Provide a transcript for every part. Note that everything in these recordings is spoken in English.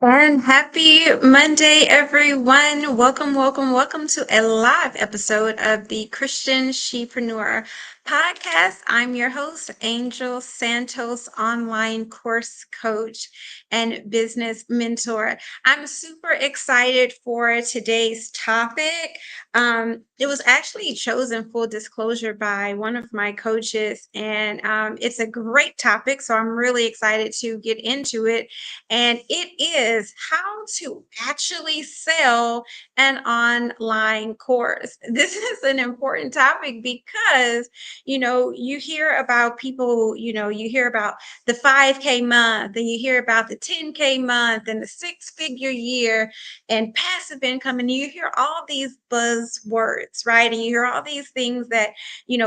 And happy Monday, everyone. Welcome to a live episode of the Christian Shepreneur podcast. I'm your host, Angel Santos, online course coach and business mentor. I'm super excited for today's topic. It was actually chosen, full disclosure, by one of my coaches, and it's a great topic. So I'm really excited to get into it, and it is how to actually sell an online course. This is an important topic because, you hear about people, you hear about the 5K month, and you hear about the 10K month, and the six-figure year, and passive income, and you hear all these buzzwords, right? And you hear all these things that,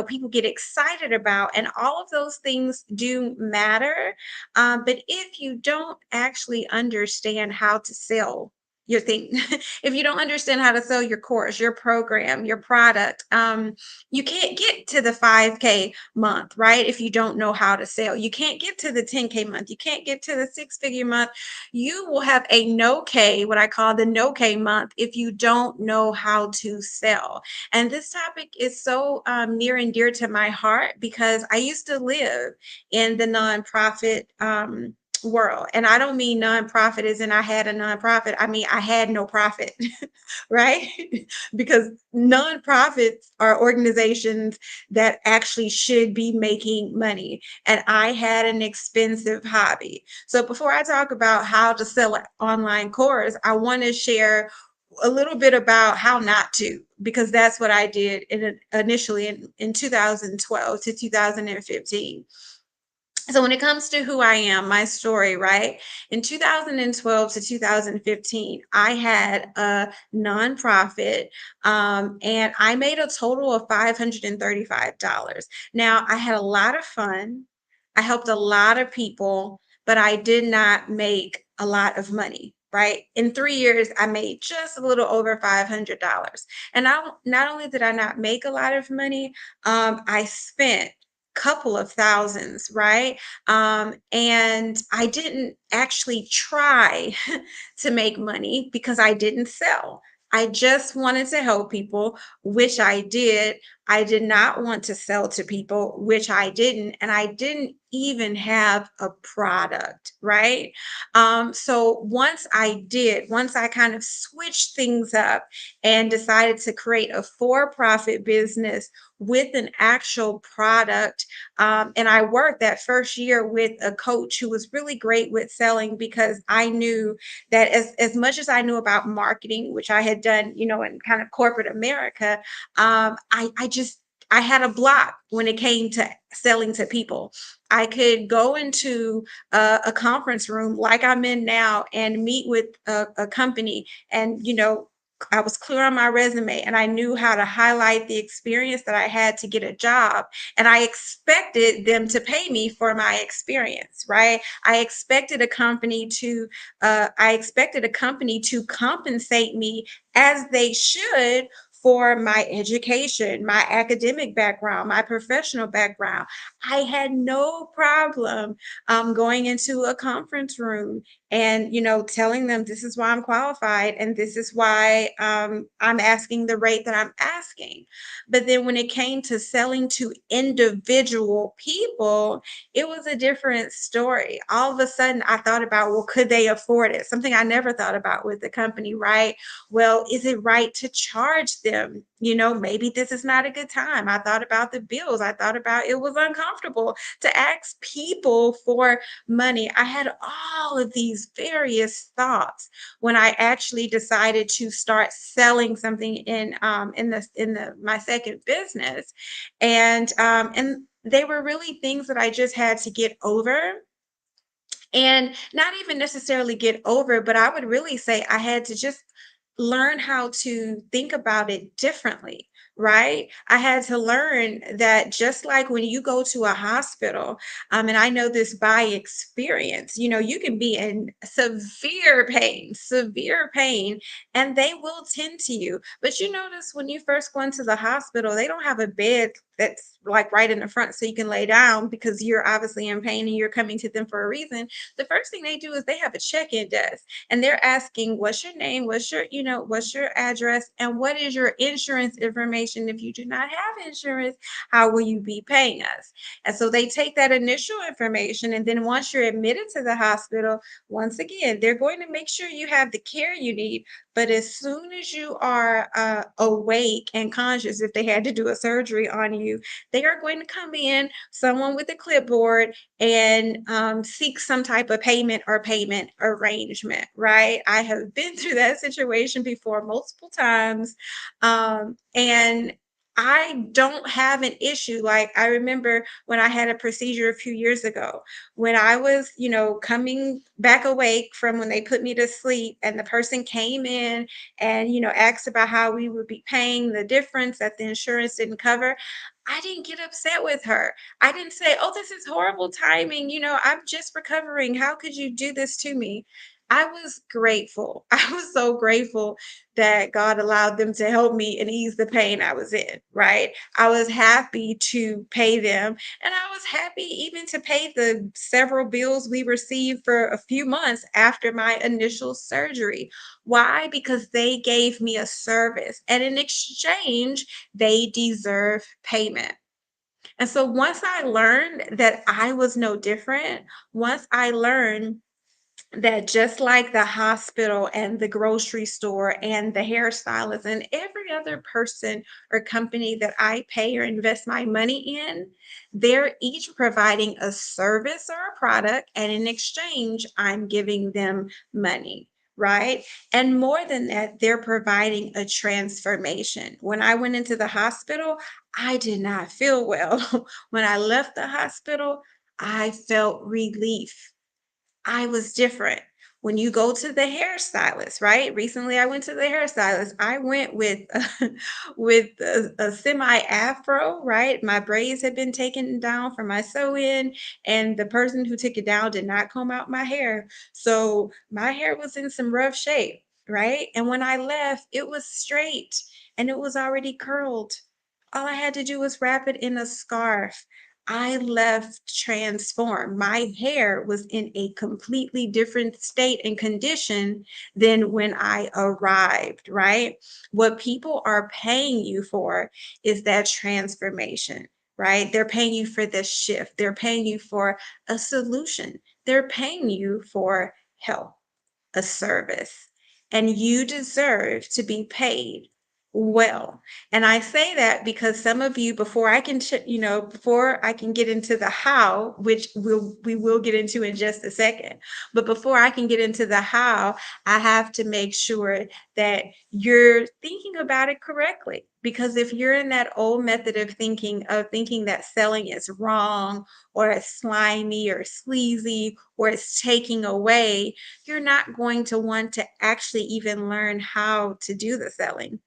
people get excited about, and all of those things do matter, but if you don't actually understand how to sell your thing, if you don't understand how to sell your course, your program, your product, you can't get to the 5K month, right? If you don't know how to sell, you can't get to the 10K month, you can't get to the six-figure month. You will have a no K, what I call the no K month, if you don't know how to sell. And this topic is so near and dear to my heart because I used to live in the nonprofit world. And I don't mean nonprofit as in I had a nonprofit. I mean, I had no profit, right? Because nonprofits are organizations that actually should be making money. And I had an expensive hobby. So before I talk about how to sell an online course, I want to share a little bit about how not to, because that's what I did initially in 2012 to 2015. So when it comes to who I am, my story, right? In 2012 to 2015, I had a nonprofit, and I made a total of $535. Now, I had a lot of fun. I helped a lot of people, but I did not make a lot of money. Right. In 3 years, I made just a little over $500. And not only did I not make a lot of money, I spent couple of thousands, right? And I didn't actually try to make money because I didn't sell. I just wanted to help people, which I did. I did not want to sell to people, which I didn't. And I didn't even have a product, right? So once I kind of switched things up and decided to create a for profit business with an actual product, and I worked that first year with a coach who was really great with selling because I knew that as much as I knew about marketing, which I had done, in kind of corporate America, I had a block when it came to selling to people. I could go into a conference room like I'm in now and meet with a company, and I was clear on my resume and I knew how to highlight the experience that I had to get a job, and I expected them to pay me for my experience, right? I expected a company to compensate me as they should for my education, my academic background, my professional background. I had no problem going into a conference room and telling them this is why I'm qualified and this is why I'm asking the rate that I'm asking. But then when it came to selling to individual people, it was a different story. All of a sudden, I thought about, well, could they afford it? Something I never thought about with the company, right? Well, is it right to charge them? Maybe this is not a good time. I thought about the bills. I thought about it was uncomfortable to ask people for money. I had all of these various thoughts when I actually decided to start selling something in the my second business, and they were really things that I just had to get over, and not even necessarily get over, but I would really say I had to just learn how to think about it differently, right? I had to learn that just like when you go to a hospital, and I know this by experience, you can be in severe pain, and they will tend to you. But you notice when you first go into the hospital, they don't have a bed that's like right in the front so you can lay down because you're obviously in pain and you're coming to them for a reason. The first thing they do is they have a check-in desk and they're asking, what's your name? What's your, what's your address? And what is your insurance information? If you do not have insurance, how will you be paying us? And so they take that initial information. And then once you're admitted to the hospital, once again, they're going to make sure you have the care you need. But as soon as you are awake and conscious, if they had to do a surgery on you, they are going to come in, someone with a clipboard, and seek some type of payment or payment arrangement, right? I have been through that situation before multiple times. And I don't have an issue. Like I remember when I had a procedure a few years ago, when I was, coming back awake from when they put me to sleep, and the person came in and, asked about how we would be paying the difference that the insurance didn't cover. I didn't get upset with her. I didn't say, oh, this is horrible timing. I'm just recovering. How could you do this to me? I was grateful. I was so grateful that God allowed them to help me and ease the pain I was in, right? I was happy to pay them. And I was happy even to pay the several bills we received for a few months after my initial surgery. Why? Because they gave me a service. And in exchange, they deserve payment. And so once I learned that I was no different, once I learned that just like the hospital and the grocery store and the hairstylist and every other person or company that I pay or invest my money in, they're each providing a service or a product, and in exchange, I'm giving them money. Right. And more than that, they're providing a transformation. When I went into the hospital, I did not feel well. When I left the hospital, I felt relief. I was different. When you go to the hairstylist, right? Recently, I went to the hairstylist. I went with with a semi afro, right? My braids had been taken down from my sew in, and the person who took it down did not comb out my hair. So my hair was in some rough shape, right? And when I left, it was straight and it was already curled. All I had to do was wrap it in a scarf. I left transformed. My hair was in a completely different state and condition than when I arrived, right? What people are paying you for is that transformation, right? They're paying you for the shift, they're paying you for a solution, they're paying you for help, a service, and you deserve to be paid well. And I say that because some of you, before I can, before I can get into the how, which we will get into in just a second, but before I can get into the how, I have to make sure that you're thinking about it correctly. Because if you're in that old method of thinking that selling is wrong or it's slimy or sleazy or it's taking away, you're not going to want to actually even learn how to do the selling.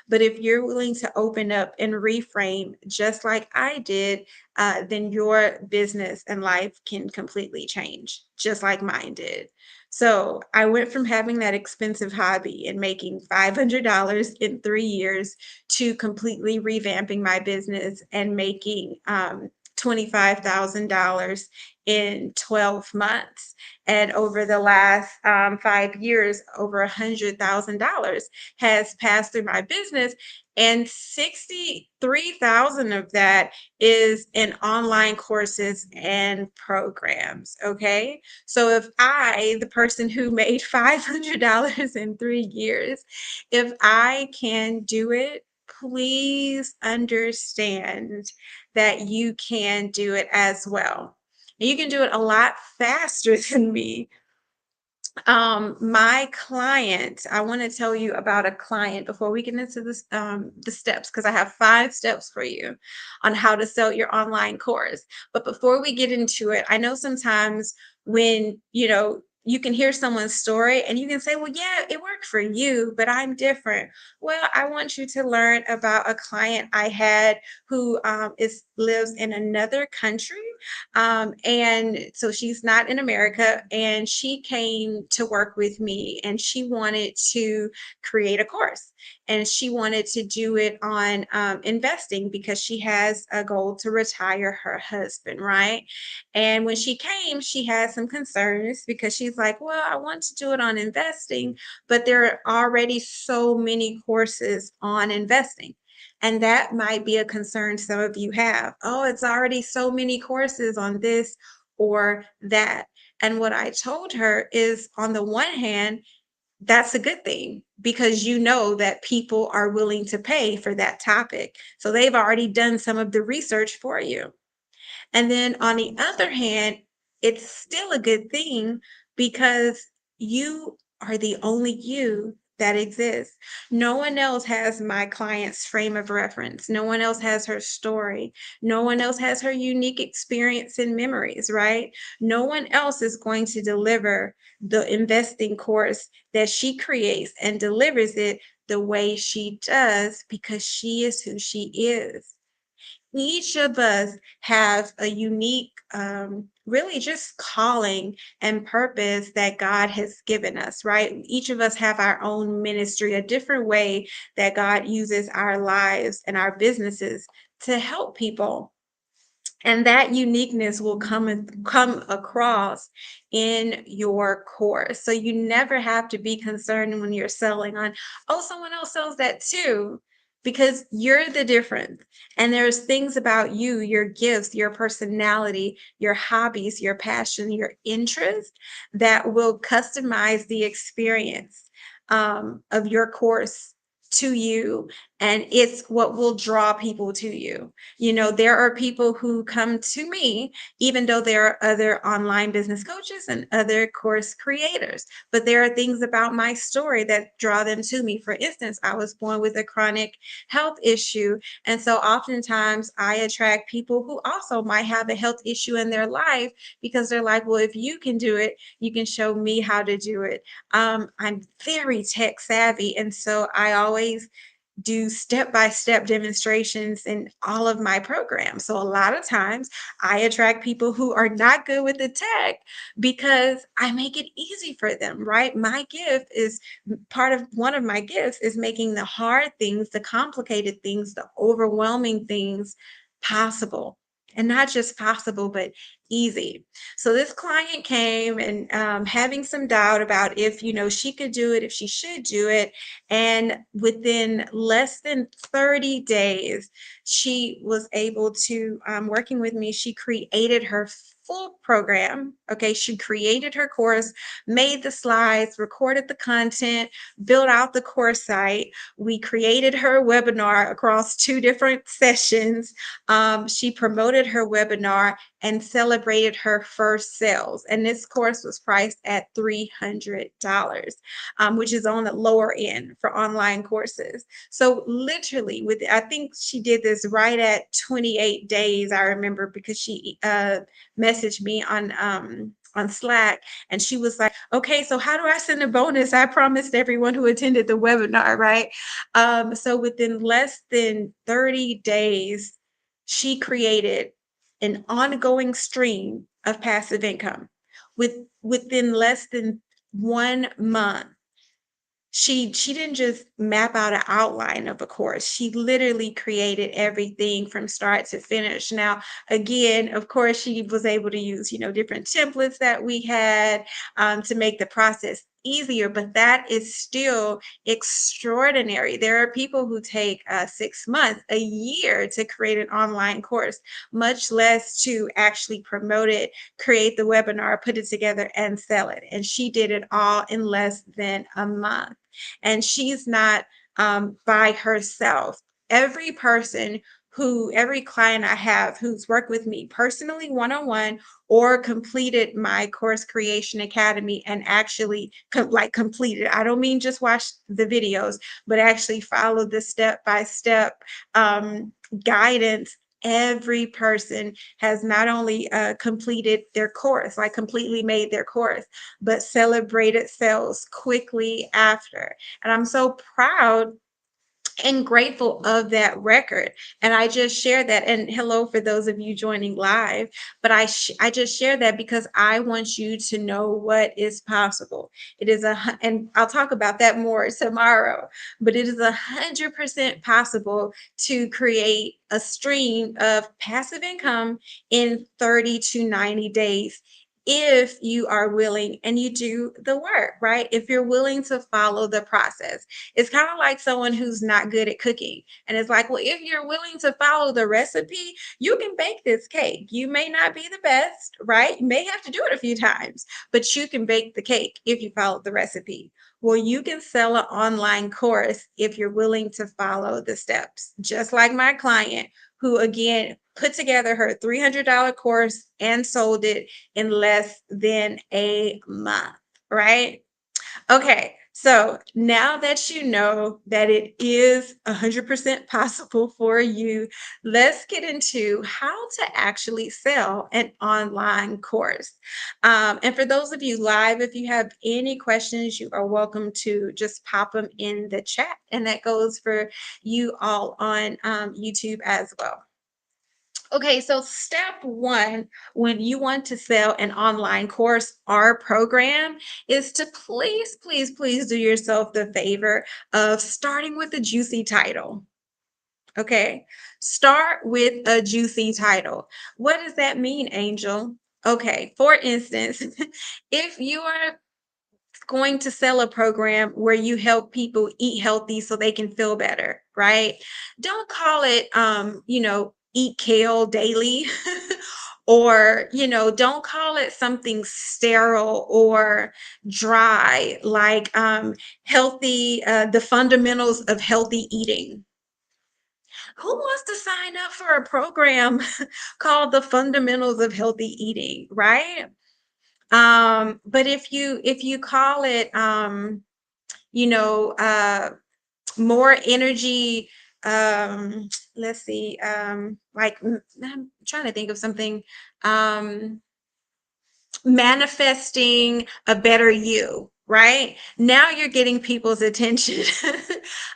But if you're willing to open up and reframe, just like I did, then your business and life can completely change, just like mine did. So I went from having that expensive hobby and making $500 in 3 years to completely revamping my business and making $25,000 in 12 months. And over the last 5 years, over $100,000 has passed through my business, and 63,000 of that is in online courses and programs. Okay. So if I, the person who made $500 in 3 years, if I can do it, please understand that you can do it as well. And you can do it a lot faster than me. My client, I want to tell you about a client before we get into this, the steps, because I have 5 steps for you on how to sell your online course. But before we get into it, I know sometimes when, you can hear someone's story and you can say, well, yeah, it worked for you, but I'm different. Well, I want you to learn about a client I had who lives in another country, and so she's not in America, and she came to work with me and she wanted to create a course. and she wanted to do it on investing because she has a goal to retire her husband, right? And when she came, she had some concerns because she's like, well, I want to do it on investing, but there are already so many courses on investing. And that might be a concern some of you have. Oh, it's already so many courses on this or that. And what I told her is, on the one hand, that's a good thing because you know that people are willing to pay for that topic. So they've already done some of the research for you. And then on the other hand, it's still a good thing because you are the only you that exists. No one else has my client's frame of reference. No one else has her story. No one else has her unique experience and memories, right? No one else is going to deliver the investing course that she creates and delivers it the way she does because she is who she is. Each of us have a unique, really just calling and purpose that God has given us, right? Each of us have our own ministry, a different way that God uses our lives and our businesses to help people, and that uniqueness will come across in your course. So you never have to be concerned when you're selling on, oh, someone else sells that too, because you're the difference. And there's things about you, your gifts, your personality, your hobbies, your passion, your interest that will customize the experience of your course to you, and it's what will draw people to you. You know, there are people who come to me, even though there are other online business coaches and other course creators, but there are things about my story that draw them to me. For instance, I was born with a chronic health issue. And so oftentimes I attract people who also might have a health issue in their life because they're like, well, if you can do it, you can show me how to do it. I'm very tech savvy. And so I always do step-by-step demonstrations in all of my programs. So a lot of times I attract people who are not good with the tech because I make it easy for them, right? My gift is part of one of my gifts is making the hard things, the complicated things, the overwhelming things possible. And not just possible, but easy. So this client came and having some doubt about if, she could do it, if she should do it. And within less than 30 days, she was able to, working with me, she created her full program. Okay. She created her course, made the slides, recorded the content, built out the course site. We created her webinar across 2 different sessions. She promoted her webinar and celebrated her first sales. And this course was priced at $300, which is on the lower end for online courses. So literally, I think she did this right at 28 days. I remember because she messaged me on Slack, and she was like, okay, so how do I send a bonus? I promised everyone who attended the webinar, right? So within less than 30 days, she created an ongoing stream of passive income. Within less than 1 month, she didn't just map out an outline of a course. She literally created everything from start to finish. Now, again, of course, she was able to use, different templates that we had to make the process easier, but that is still extraordinary. There are people who take 6 months, a year to create an online course, much less to actually promote it, create the webinar, put it together, and sell it. And she did it all in less than a month. And she's not by herself. Every client I have who's worked with me personally one-on-one or completed my course creation academy and actually completed. I don't mean just watch the videos, but actually follow the step-by-step guidance. Every person has not only completed their course, like completely made their course, but celebrated sales quickly after. And I'm so proud and grateful of that record. And I just share that. And hello for those of you joining live. But I just share that because I want you to know what is possible. It is and I'll talk about that more tomorrow. But it is 100% possible to create a stream of passive income in 30 to 90 days if you are willing and you do the work, right? If you're willing to follow the process. It's kind of like someone who's not good at cooking. And it's like, well, if you're willing to follow the recipe, you can bake this cake. You may not be the best, right? You may have to do it a few times, but you can bake the cake if you follow the recipe. Well, you can sell an online course if you're willing to follow the steps, just like my client who, again, put together her $300 course and sold it in less than a month, right? Okay, so now that you know that it is 100% possible for you, let's get into how to actually sell an online course. And for those of you live, if you have any questions, you are welcome to just pop them in the chat. And that goes for you all on YouTube as well. Okay, so step one, when you want to sell an online course or program, is to please, please, please do yourself the favor of starting with a juicy title. Okay, start with a juicy title. What does that mean, Angel? Okay, for instance, if you are going to sell a program where you help people eat healthy so they can feel better, right? Don't call it eat kale daily or, don't call it something sterile or dry like healthy the fundamentals of healthy eating. Who wants to sign up for a program called the fundamentals of healthy eating, right? But if you call it you know, more energy, let's see, I'm trying to think of something, um, manifesting a better you, right? Now you're getting people's attention.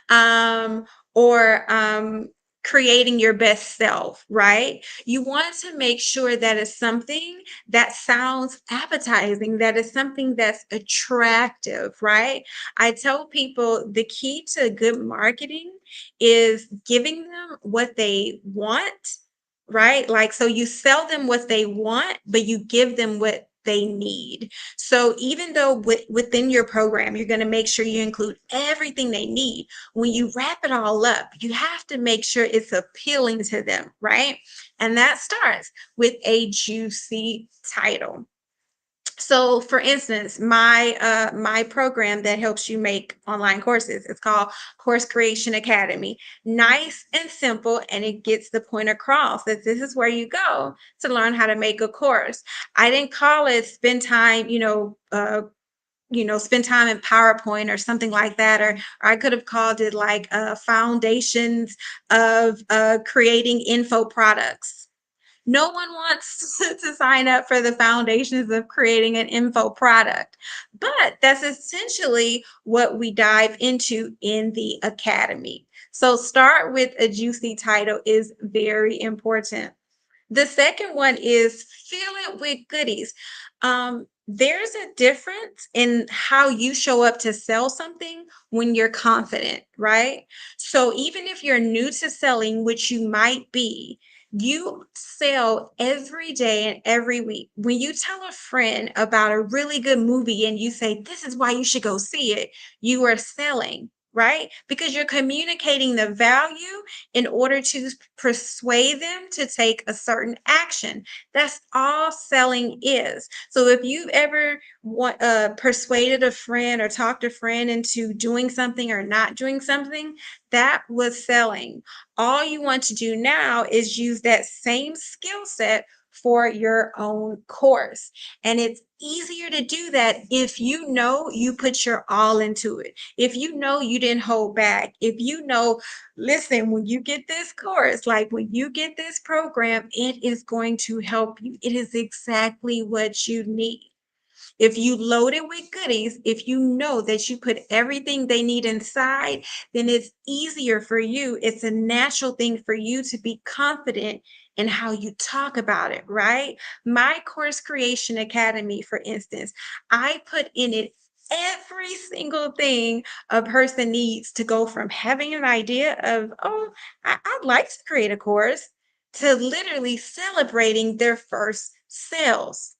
um, or creating your best self, right? You want to make sure that it's something that sounds appetizing, that is something that's attractive, right? I tell people the key to good marketing is giving them what they want, right? Like, so you sell them what they want, but you give them what they need. So even though within your program, you're going to make sure you include everything they need, when you wrap it all up, you have to make sure it's appealing to them, right? And that starts with a juicy title. So for instance, my program that helps you make online courses, it's called Course Creation Academy. Nice and simple, and it gets the point across that this is where you go to learn how to make a course. I didn't call it spend time, spend time in PowerPoint or something like that, or I could have called it like foundations of creating info products. No one wants to sign up for the foundations of creating an info product, but that's essentially what we dive into in the academy. So start with a juicy title is very important. The second one is fill it with goodies. There's a difference in how you show up to sell something when you're confident, right? So even if you're new to selling, which you might be, you sell every day and every week. When you tell a friend about a really good movie and you say, this is why you should go see it, you are selling, right? Because you're communicating the value in order to persuade them to take a certain action. That's all selling is. So if you've ever persuaded a friend or talked a friend into doing something or not doing something, that was selling. All you want to do now is use that same skill set for your own course. And it's easier to do that if you know you put your all into it. If you know you didn't hold back. If you know, listen, when you get this course, like when you get this program, it is going to help you. It is exactly what you need. If you load it with goodies, if you know that you put everything they need inside, then it's easier for you. It's a natural thing for you to be confident in how you talk about it, right? My Course Creation Academy, for instance, I put in it every single thing a person needs to go from having an idea of, oh, I'd like to create a course, to literally celebrating their first sales.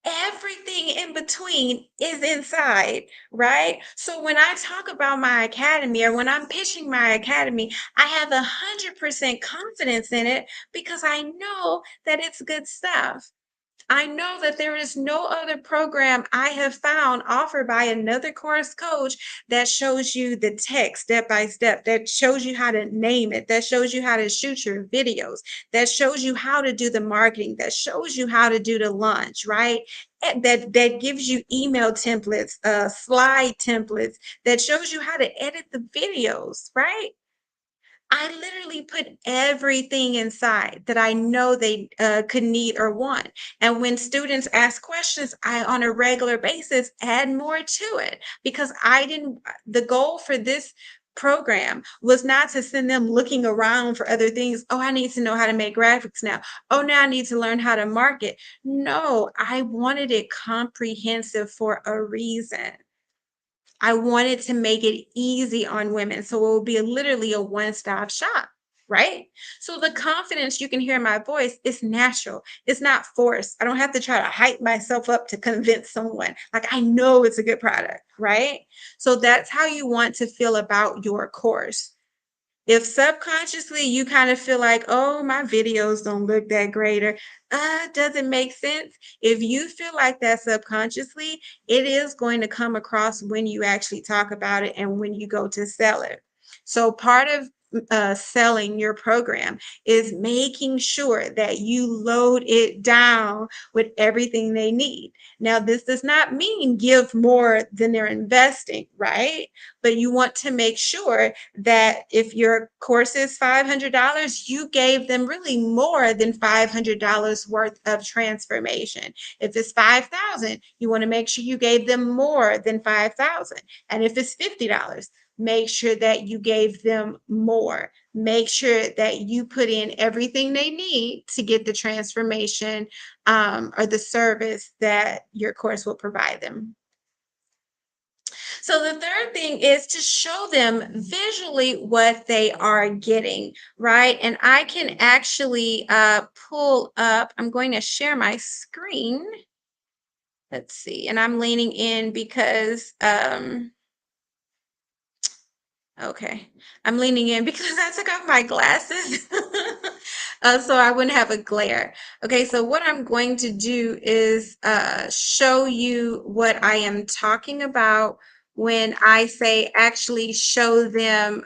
Everything in between is inside, right? So when I talk about my academy or when I'm pitching my academy, I have 100% confidence in it because I know that it's good stuff. I know that there is no other program I have found offered by another course coach that shows you the text step by step, that shows you how to name it, that shows you how to shoot your videos, that shows you how to do the marketing, that shows you how to do the launch, right? That gives you email templates, slide templates, that shows you how to edit the videos, right? I literally put everything inside that I know they could need or want. And when students ask questions, I, on a regular basis, add more to it because I didn't, the goal for this program was not to send them looking around for other things. Oh, I need to know how to make graphics now. Oh, now I need to learn how to market. No, I wanted it comprehensive for a reason. I wanted to make it easy on women. So it will be literally a one-stop shop, right? So the confidence you can hear in my voice is natural. It's not forced. I don't have to try to hype myself up to convince someone. Like I know it's a good product, right? So that's how you want to feel about your course. If subconsciously you kind of feel like, oh, my videos don't look that great, or doesn't make sense. If you feel like that subconsciously, it is going to come across when you actually talk about it and when you go to sell it. So part of selling your program is making sure that you load it down with everything they need. Now, this does not mean give more than they're investing, right? But you want to make sure that if your course is $500, you gave them really more than $500 worth of transformation. If it's 5,000, you want to make sure you gave them more than 5,000. And if it's $50, make sure that you gave them more. Make sure that you put in everything they need to get the transformation or the service that your course will provide them. So the third thing is to show them visually what they are getting, right? And I can actually pull up, I'm going to share my screen. Let's see, and I'm leaning in because okay. I'm leaning in because I took off my glasses so I wouldn't have a glare. Okay, so what I'm going to do is show you what I am talking about when I say actually show them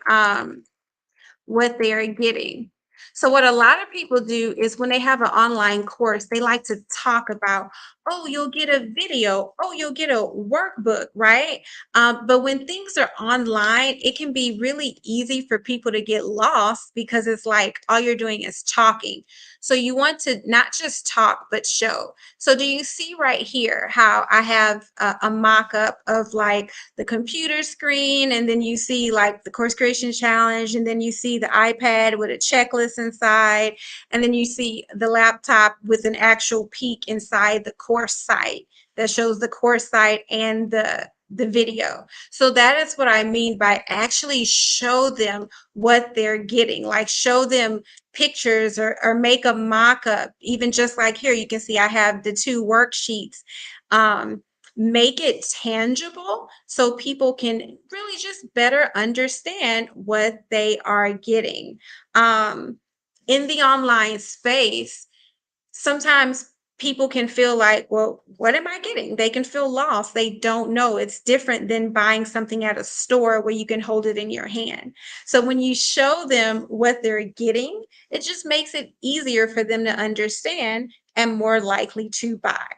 what they are getting. So what a lot of people do is when they have an online course, they like to talk about, oh, you'll get a video, oh, you'll get a workbook, right? But when things are online, it can be really easy for people to get lost because it's like all you're doing is talking. So you want to not just talk, but show. So do you see right here how I have a mock-up of like the computer screen, and then you see like the course creation challenge, and then you see the iPad with a checklist inside, and then you see the laptop with an actual peek inside the course site that shows the course site and the video. So that is what I mean by actually show them what they're getting, like show them pictures or make a mock-up. Even just like here, you can see I have the two worksheets. Make it tangible so people can really just better understand what they are getting. In the online space, sometimes people can feel like, well, what am I getting? They can feel lost. They don't know. It's different than buying something at a store where you can hold it in your hand. So when you show them what they're getting, it just makes it easier for them to understand and more likely to buy.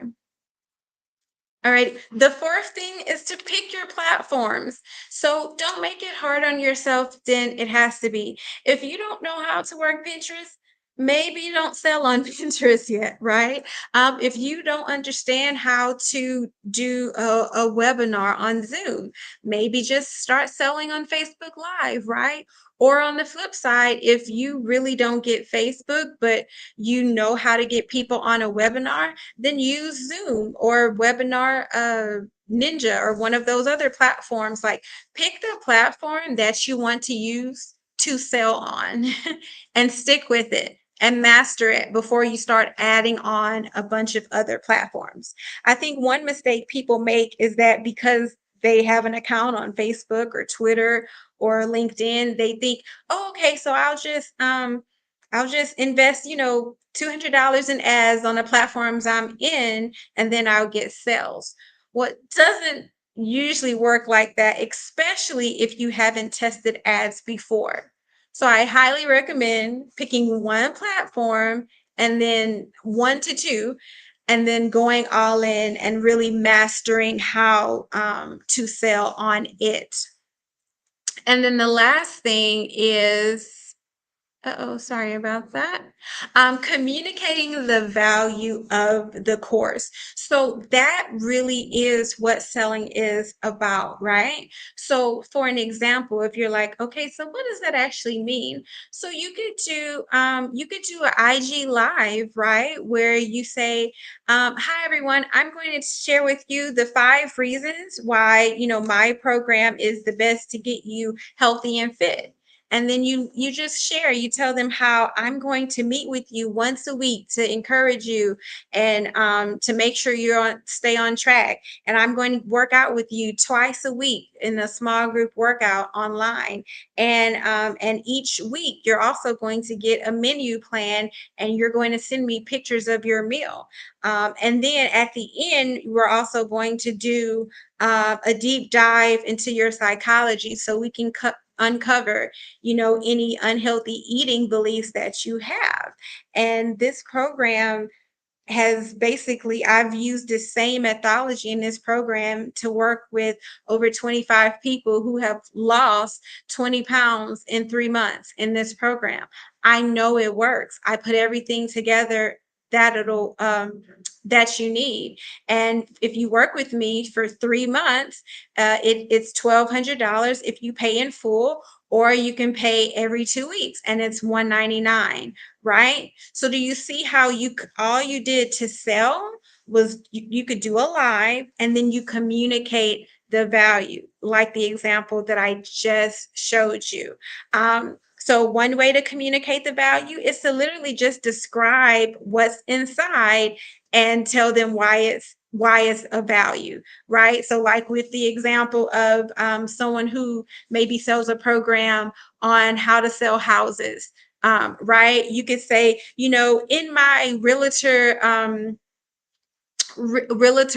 All right. The fourth thing is to pick your platforms. So don't make it hard on yourself than it has to be. If you don't know how to work Pinterest, maybe you don't sell on Pinterest yet, right? If you don't understand how to do a webinar on Zoom, maybe just start selling on Facebook Live, right? Or on the flip side, if you really don't get Facebook, but you know how to get people on a webinar, then use Zoom or Webinar Ninja or one of those other platforms. Like, pick the platform that you want to use to sell on and stick with it and master it before you start adding on a bunch of other platforms. I think one mistake people make is that because they have an account on Facebook or Twitter or LinkedIn, they think, oh, okay, so I'll just invest, $200 in ads on the platforms I'm in, and then I'll get sales. What doesn't usually work like that, especially if you haven't tested ads before. So I highly recommend picking one platform and then one to two, and then going all in and really mastering how to sell on it. And then the last thing is, uh-oh, sorry about that. Communicating the value of the course. So that really is what selling is about, right? So for an example, if you're like, okay, so what does that actually mean? So you could do an IG live, right? Where you say, hi everyone, I'm going to share with you the 5 reasons why, my program is the best to get you healthy and fit. And then you just share, you tell them how I'm going to meet with you once a week to encourage you and to make sure stay on track, and I'm going to work out with you twice a week in a small group workout online, and each week you're also going to get a menu plan, and you're going to send me pictures of your meal, and then at the end we're also going to do a deep dive into your psychology so we can uncover, any unhealthy eating beliefs that you have. And this program has basically, I've used the same methodology in this program to work with over 25 people who have lost 20 pounds in 3 months in this program. I know it works. I put everything together that it'll that you need. And if you work with me for 3 months, it's $1,200 if you pay in full, or you can pay every 2 weeks and it's $199, right? So do you see how all you did to sell was you could do a live, and then you communicate the value, like the example that I just showed you. So one way to communicate the value is to literally just describe what's inside and tell them why it's a value, right? So like with the example of someone who maybe sells a program on how to sell houses, right? You could say, in my Realtor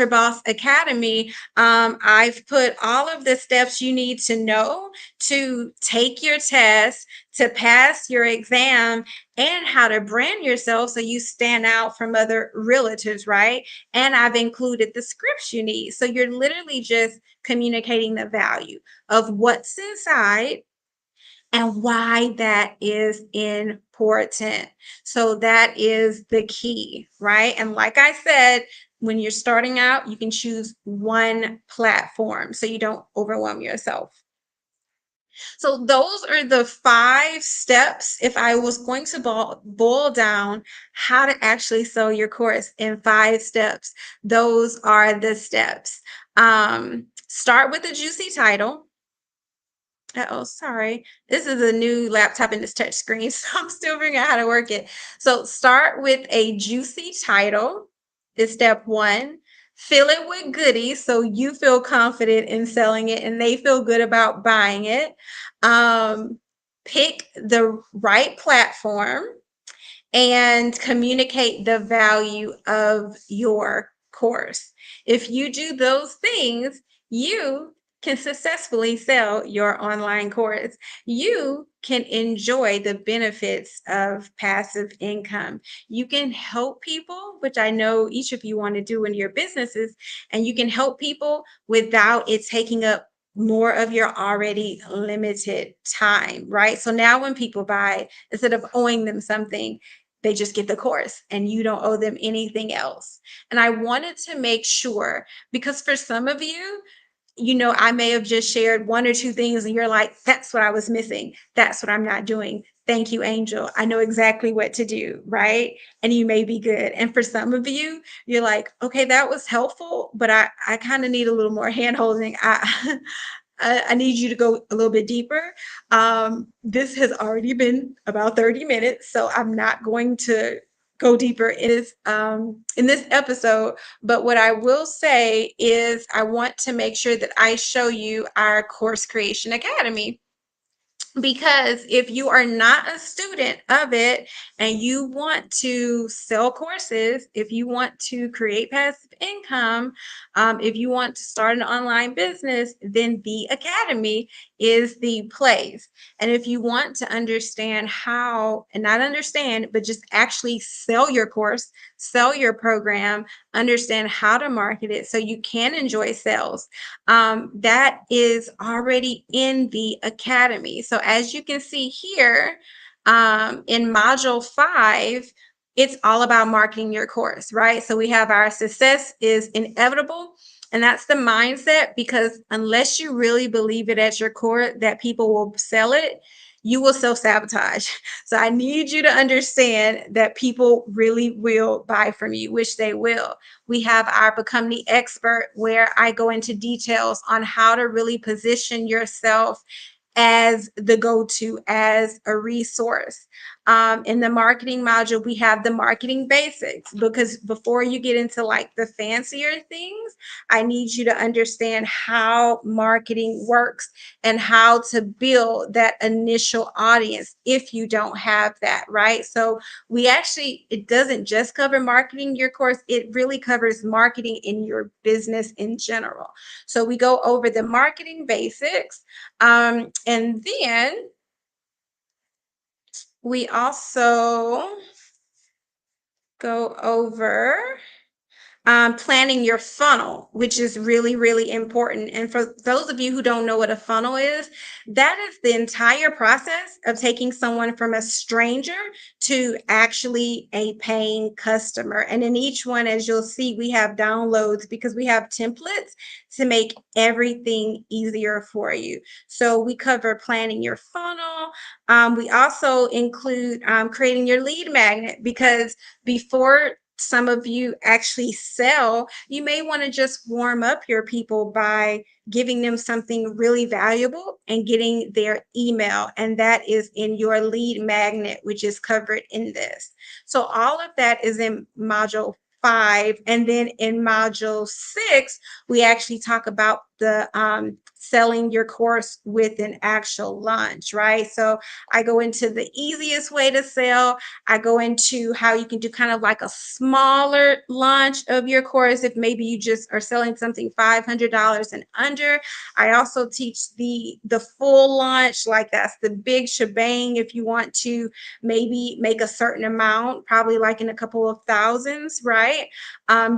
Boss Academy, I've put all of the steps you need to know to take your test, to pass your exam, and how to brand yourself so you stand out from other realtors, right? And I've included the scripts you need. So you're literally just communicating the value of what's inside and why that is important. So that is the key, right? And like I said, when you're starting out, you can choose one platform so you don't overwhelm yourself. So those are the 5 steps. If I was going to boil down how to actually sell your course in 5 steps, those are the steps. Start with a juicy title. Oh, sorry. This is a new laptop in this touch screen, so I'm still figuring out how to work it. So start with a juicy title is step one. Fill it with goodies so you feel confident in selling it and they feel good about buying it. Pick the right platform and communicate the value of your course. If you do those things, you can successfully sell your online course. You can enjoy the benefits of passive income. You can help people, which I know each of you want to do in your businesses, and you can help people without it taking up more of your already limited time, right? So now when people buy, instead of owing them something, they just get the course and you don't owe them anything else. And I wanted to make sure, because for some of you, I may have just shared one or two things and you're like, that's what I was missing. That's what I'm not doing. Thank you, Angel. I know exactly what to do, right? And you may be good. And for some of you, you're like, okay, that was helpful, but I kind of need a little more hand holding. I need you to go a little bit deeper. This has already been about 30 minutes, so I'm not going to go deeper in this episode. But what I will say is I want to make sure that I show you our Course Creation Academy. Because if you are not a student of it and you want to sell courses, if you want to create passive income, if you want to start an online business, then the Academy is the place. And if you want to understand how, and not understand, but just actually sell your course, sell your program, understand how to market it so you can enjoy sales, that is already in the Academy. So as you can see here, in Module 5, it's all about marketing your course, right? So we have our success is inevitable. And that's the mindset, because unless you really believe it at your core that people will sell it, you will self-sabotage. So I need you to understand that people really will buy from you, which they will. We have our Become the Expert, where I go into details on how to really position yourself as the go-to, as a resource. In the marketing module, we have the marketing basics, because before you get into like the fancier things, I need you to understand how marketing works and how to build that initial audience if you don't have that, right? So it doesn't just cover marketing your course, it really covers marketing in your business in general. So we go over the marketing basics. And then we also go over planning your funnel, which is really, really important. And for those of you who don't know what a funnel is, that is the entire process of taking someone from a stranger to actually a paying customer. And in each one, as you'll see, we have downloads because we have templates to make everything easier for you. So we cover planning your funnel. We also include creating your lead magnet, because before some of you actually sell, you may want to just warm up your people by giving them something really valuable and getting their email. And that is in your lead magnet, which is covered in this. So all of that is in Module 5. And then in Module 6, we actually talk about the selling your course with an actual launch, right? So I go into the easiest way to sell. I go into how you can do kind of like a smaller launch of your course if maybe you just are selling something $500 and under. I also teach the full launch, like that's the big shebang if you want to maybe make a certain amount, probably like in a couple of thousands, right?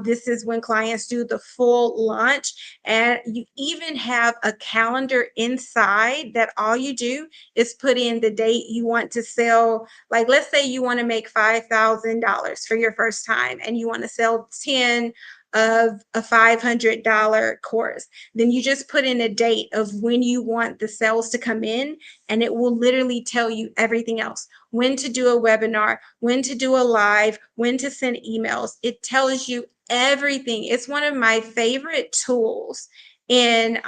This is when clients do the full launch, and you even have a calendar inside that all you do is put in the date you want to sell. Like, let's say you want to make $5,000 for your first time and you want to sell 10 of a $500 course. Then you just put in a date of when you want the sales to come in, and it will literally tell you everything else: when to do a webinar, when to do a live, when to send emails. It tells you everything. It's one of my favorite tools in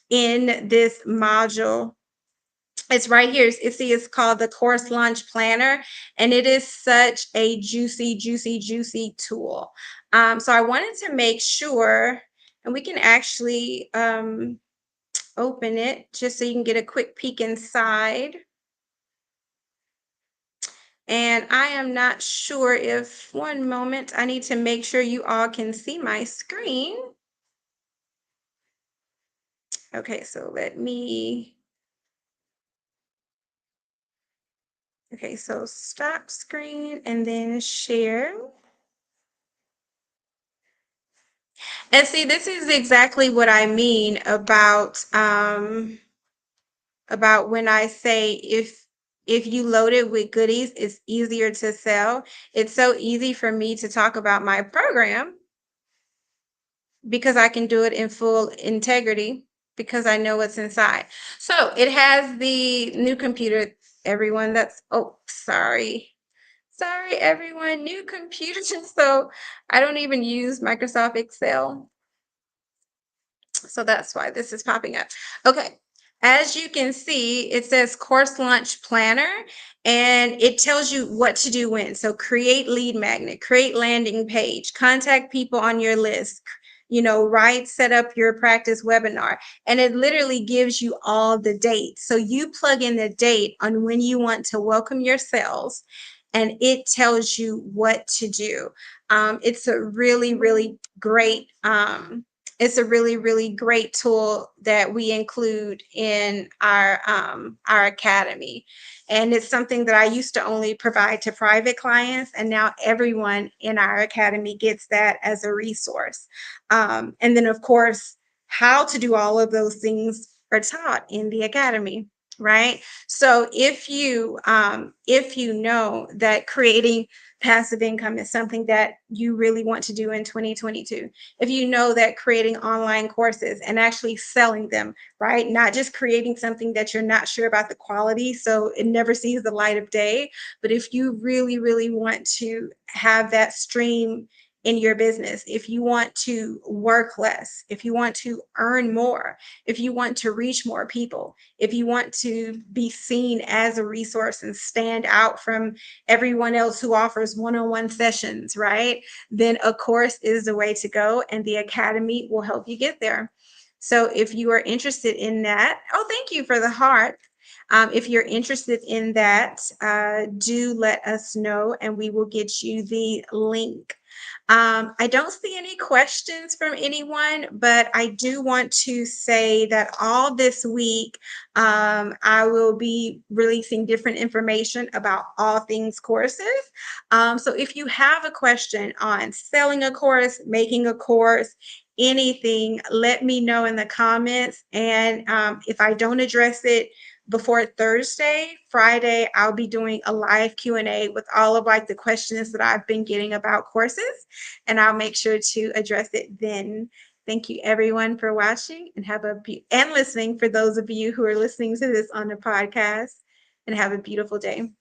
this module. It's right here. It's called the Course Launch Planner, and it is such a juicy, juicy, juicy tool. So I wanted to make sure, and we can actually open it just so you can get a quick peek inside. And I am not sure if, one moment, I need to make sure you all can see my screen. Okay, so okay, so stop screen and then share. And see, this is exactly what I mean about when I say if you load it with goodies, it's easier to sell. It's so easy for me to talk about my program because I can do it in full integrity because I know what's inside. So it has the new computer, everyone. Oh, sorry. Sorry, everyone. New computer. So I don't even use Microsoft Excel. So that's why this is popping up. Okay. As you can see, it says course launch planner and it tells you what to do when. So create lead magnet, create landing page, contact people on your list, write, set up your practice webinar. And it literally gives you all the dates. So you plug in the date on when you want to welcome your sales and it tells you what to do. It's a really, really great it's a really, really great tool that we include in our academy. And it's something that I used to only provide to private clients, and now everyone in our academy gets that as a resource. And then, of course, how to do all of those things are taught in the academy, right? So if you know that creating passive income is something that you really want to do in 2022, if you know that creating online courses and actually selling them, right? Not just creating something that you're not sure about the quality, so it never sees the light of day, but if you really, really want to have that stream in your business, if you want to work less, if you want to earn more, if you want to reach more people, if you want to be seen as a resource and stand out from everyone else who offers one-on-one sessions, right? Then a course is the way to go, and the academy will help you get there. So if you are interested in that, oh, thank you for the heart. If you're interested in that, do let us know and we will get you the link. I don't see any questions from anyone, but I do want to say that all this week, I will be releasing different information about all things courses. So if you have a question on selling a course, making a course, anything, let me know in the comments. And if I don't address it before Thursday, Friday, I'll be doing a live Q&A with all of like the questions that I've been getting about courses, and I'll make sure to address it then. Thank you everyone for watching and and listening for those of you who are listening to this on the podcast, and have a beautiful day.